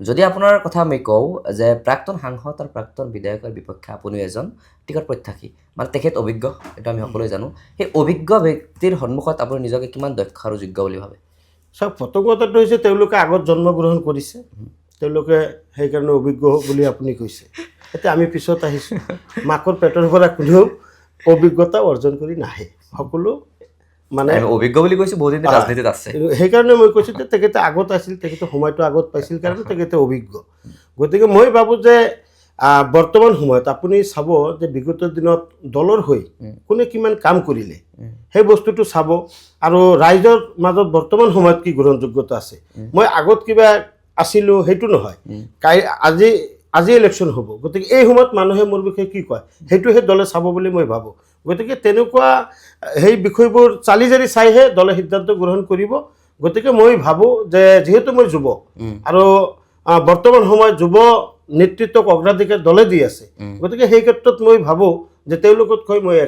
যদি আপোনাৰ কথা আমি কওঁ যে প্ৰাক্তন সাংসদ আৰু প্ৰাক্তন বিধায়কৰ বিপক্ষে আপুনি এজন টিকট প্ৰত্যাশী মানে তেখেত অভিজ্ঞ এইটো আমি সকলোৱে জানো সেই অভিজ্ঞ ব্যক্তিৰ সন্মুখত আপুনি নিজকে কিমান দক্ষ আৰু যোগ্য বুলি ভাবে চাওক প্ৰথম কথাটো হৈছে তেওঁলোকে আগত জন্মগ্ৰহণ কৰিছে তেওঁলোকে সেইকাৰণে অভিজ্ঞ বুলি আপুনি কৈছে এতিয়া আমি পিছত আহিছোঁ মাকৰ পেটৰ পৰা কোনেও অভিজ্ঞতা অৰ্জন কৰি নাহে সকলো মানে অভিজ্ঞ বুলি কৈছোঁ বহুত দিন ৰাজনীতিত আছে সেইকাৰণে মই কৈছোঁ যে তেখেতে আগত আছিল তেখেতে সময়টো আগত পাইছিল কাৰণে তেখেতে অভিজ্ঞ গতিকে মই ভাবোঁ যে বৰ্তমান সময়ত আপুনি চাব যে বিগত দিনত দলৰ হৈ কোনে কিমান কাম কৰিলে সেই বস্তুটো চাব আৰু ৰাইজৰ মাজত বৰ্তমান সময়ত কি গ্ৰহণযোগ্যতা আছে মই আগত কিবা আছিলোঁ সেইটো নহয় আজি ইলেকশ্যন হ'ব গতিকে এই সময়ত মানুহে মোৰ বিষয়ে কি কয় সেইটোহে দলে চাব বুলি মই ভাবোঁ গতিকে তেনেকুৱা সেই বিষয়বোৰ চালি জাৰি চাইহে দলে সিদ্ধান্ত গ্ৰহণ কৰিব গতিকে মই ভাবোঁ যে যিহেতু মই যুৱ আৰু বৰ্তমান সময়ত যুৱ নেতৃত্বক অগ্ৰাধিকাৰ দলে দি আছে গতিকে সেই ক্ষেত্ৰত মই ভাবোঁ যে তেওঁলোকতকৈ মই